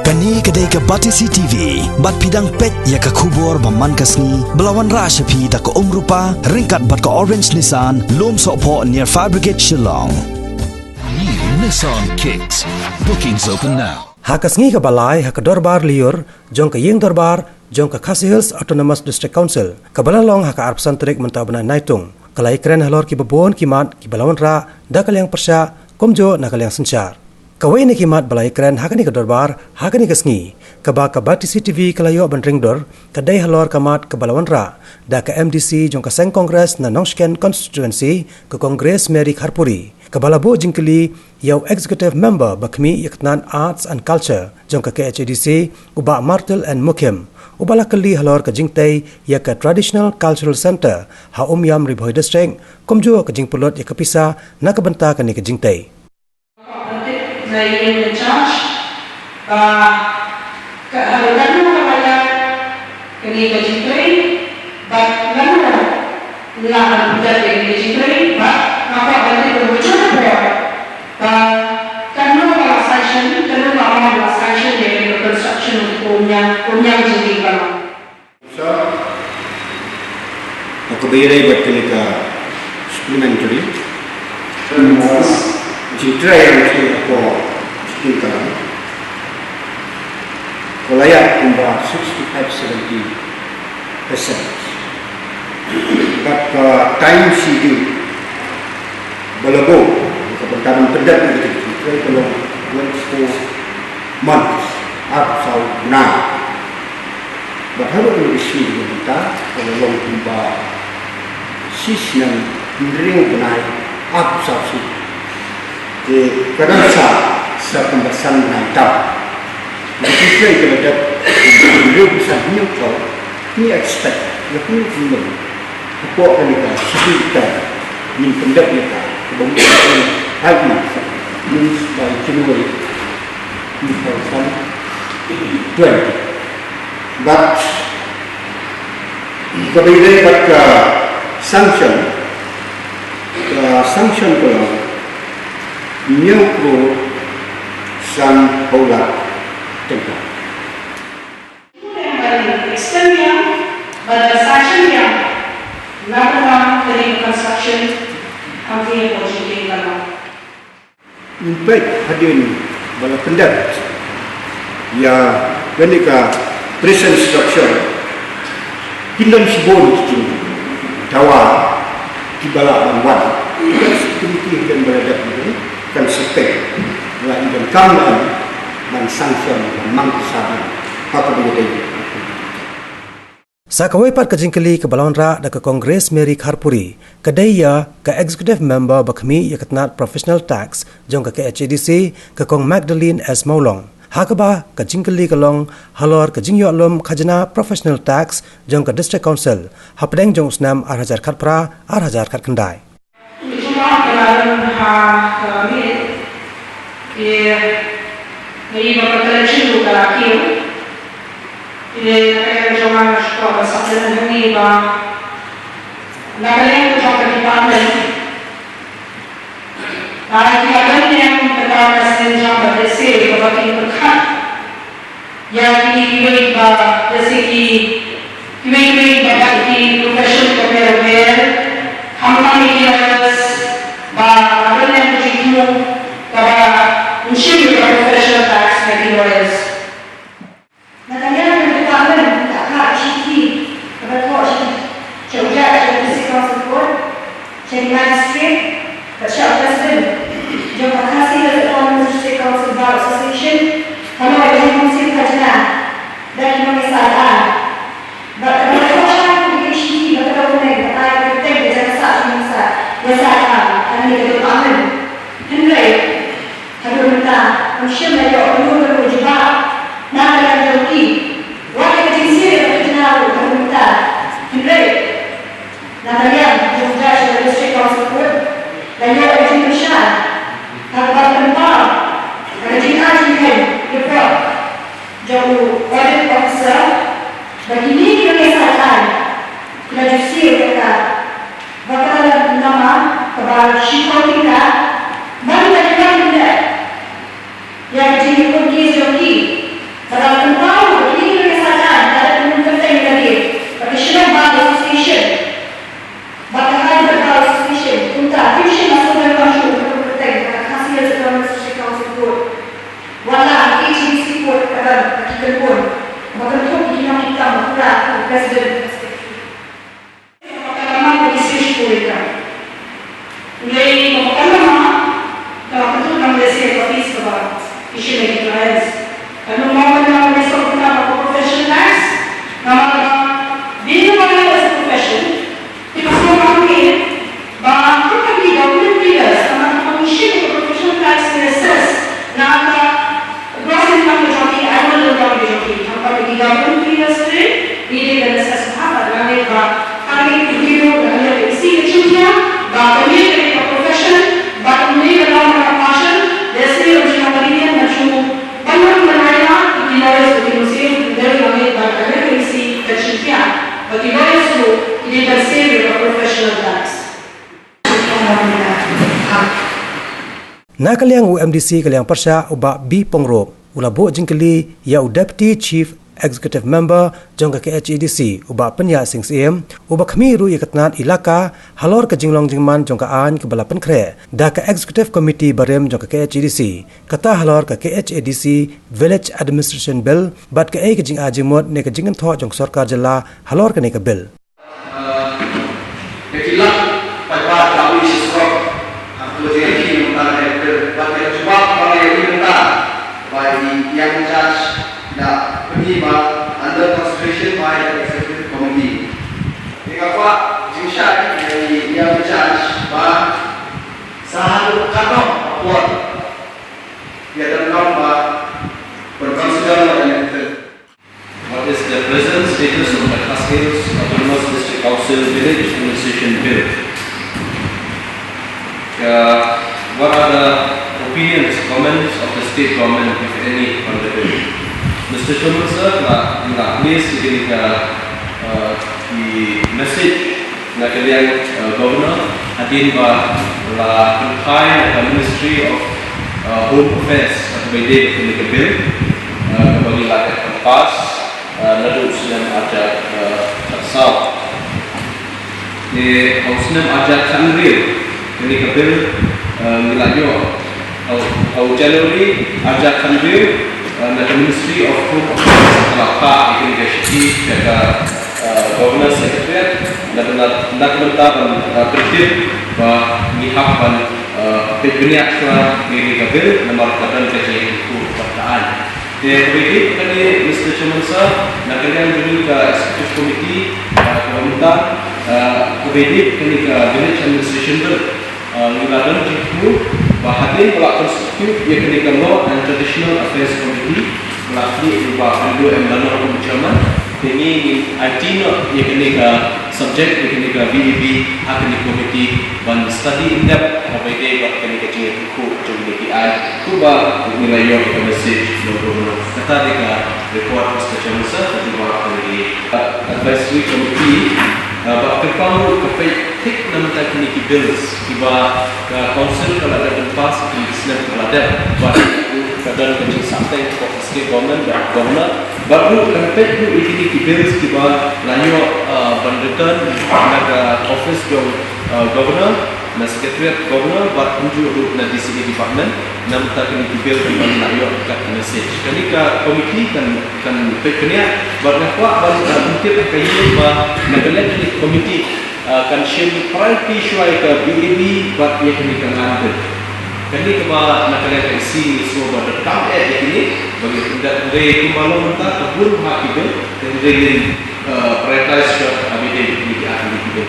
Kani kedai ke Batisi TV, bat pidang pet ya ke kubur baman kasni, belawan rasa pi tak ke rupa, ringkat bat ke Orange Nissan, lom sokpo near Fire Brigade Shillong. New Nissan Kicks. Bookings open now. Hakasngi ke balai, hak dorbar liur, jong ke ying dorbar, jong ke Khasi Hills Autonomous District Council, ke balalong hak arpsan terik mentabana naitung, kalai keren halor ki babon kimat, ki balawan ra, dakal yang persya, komjo nakal yang sencar. Kawai ni kimat balai keren hakani ke dorbar, hakani ke sngi, ke ba ke Batisi TV kalayo bandring dor, kedai halor kamat ke balawan ra, da ke MDC jong ke Seng Kongres na Nongsken Constituency ke Kongres Mary Kharpuri, ke balabo jingkeli yau Executive Member bakmi Yaknan Arts and Culture jong ke KHADC uba Martel and Mukim, ubala keli halor ke jingtai ya ke Traditional Cultural Center ha Yam Riboy District, komjo ke jingpulot ya ke pisa na ke benta kani ke jingtai. Saya ingin charge lalu kaya kini kejitri, lalu lahan dari kejitri, apa berarti berwujud karena relaxation, dari construction punya jadi kalau. Aku bayar buat kenika supplementary. Jitra yang aku kita kolayak kumba 65-70%. But time schedule balabo kepentingan terdekat itu kalau 24 months up so now. But how do we see kita kalau long kumba season ring benai up so kadang sa pembahasan naikab. Jadi saya kepada beliau bisa menyokong ni expect lebih dulu. Apa kita sekitar ni pendak kita kemudian hari ini by January 2020. But kemudian pada sanction kalau new pro sang hola tempat. Extend yang, pada section yang lakukan dari construction hampir project lama. Impact hadirin bala pendat ya ketika present structure pindam sibon itu dawa di bala banwan kita seperti dan berada ini kan sepek lain dan kamu dan sanction dan mangsaban apa begitu. Sakawai pat ke jingkeli ke balawan ra da ke Kongres Mary Kharpuri, kedai ya ke Executive Member bakmi ya ketnat Professional Tax jong ke KHADC ke Kong Magdalene S. Maulong. Hakaba ke jingkeli ke long halor ke jingyo alum khajana Professional Tax jong ke District Council, hapdeng jong snam Arhajar Khatpra, Arhajar Khat Kendai. Jadi beberapa kali juga lagi, ini cuma sekolah satu hari bah, nakalnya cuma department, lagi ada yang department senjata berdesi, beberapa berkat, yang ini bah berdesi, ini bah di professional career, company years, bah ada yang berjimu, bah Mungkin professional tax making lawyers. Nakanya department tak kah citi, apa tu cakap cakap District Council Court, cakap magistrate, cakap president, jom Khasi Hills Autonomous District Council Bar Association, kalau ada yang mungkin kajian dan mengisahkan, kalau ada yang citi, kalau ada yang ada yang jasa mengisah, kami ke department, hendak. Kalau kita mesti melihat dulu berwujudlah, nak yang jauhi, wajib diisi dengan jenama kalau kita hendak. Nak yang juga sebagai District Council Court, dan yang wajib besar, kalau tempat, kalau jika kita jauh wajib officer, bagi ini kita kisahkan, kita diisi kita, bakal nama kepada syukur kita, bagi kita yang jadi pergi joki, telepon. Bahkan tu kita berkurat Presiden. Pertama polisi mereka. Mulai pertama kalau betul nama Malaysia Office sebab isu medical. Kalau mau nama Malaysia professional tax, nama bila mana as profession, kita semua ni bahawa kita di government leaders, nama isu professional tax assess, nama gross income majority, annual income majority, apa di government leaders ni dia dan assess apa nama kami video dan isi kecilnya, bahawa kami dari profession, bahawa kami dalam passion, dari original ini macam banyak menarik di luar Indonesia dari kami bahawa isi kecilnya, bagi luar itu ini bersih professional tax. Na kaliang UMDC kaliang Persha uba B Pongrop ulabo jingkeli ya Deputy Chief Executive Member jongka KHEDC uba penya sing CM uba khamiru yakatnat ilaka halor ka jinglong jingman jongka an ke balapan kre da ka Executive Committee barem jongka KHEDC kata halor ka KHEDC Village Administration Bill bat ka ke jing ajimot ne ka jingan tho jong sarkar jala halor ka ne ka bill Kekilah pada kami sesuai kemudian ini mengenai berbagai sebab pada ini mengenai bagi yang judge nak penyibak under consideration by the executive committee. Jika Pak Jimsyad yang judge bah sahal kanong buat dia dalam bah berkonsider dengan itu. What is the present status of the Catskills Autonomous District Council Village Administration Bill? What are the opinions, comments of the state government, if any, on the bill? Mr. Chairman, sir, telah place ketika di message nak kalian governor hadir la confine the Ministry of Home Affairs atau BD ketika bill bagi lakukan tempas lalu Muslim ajak tersau di Muslim ajak Tanril ini kabil milanyo au Januari ajak Tanril na Ministry of Home Affairs telah pak ikhlas jaga Governor Secretariat dan nak mentah tertib mihak dan pegniak suara diri kabil nomor katan kajian itu pertaan. Jadi kali Mr. Chairman Sir, nak kalian dulu ke Executive Committee pemerintah kebedik kali ke Village Administration Bill mengadan cikgu bahagian pelak konstitusi ia kali ke Law and Traditional Affairs Committee melalui beberapa penduduk yang dalam hukum Chairman ini artinya ia kali ke subject ia kali ke BEB akan di committee dan study in depth kebedik kali ke cikgu hukum KPI kuba nilai yang kita message logo kata dia report Mr. Chairman Sir juga dari advisory committee bahkan kamu kepetik nama teknik bills tiba ke council kalau ada tempat di Islam kalau ada buat kadang kecil sampai for state government dan governor baru kepet tu teknik bills tiba layu bandetan ada office yang governor na secretariat governor buat unjuk na DCA department nam takkan dibil dengan layu kat message kali ka komiti kan peknya buat ngakwa ban untuk kayu ba nagalan ni komiti kan share priority syai ka BAB buat ia kini kan ada kali ke ba nagalan ka isi semua bertam ini bagi tindak dari kumalu mentah kebun hak itu dan dari prioritize syai ABD di akhir itu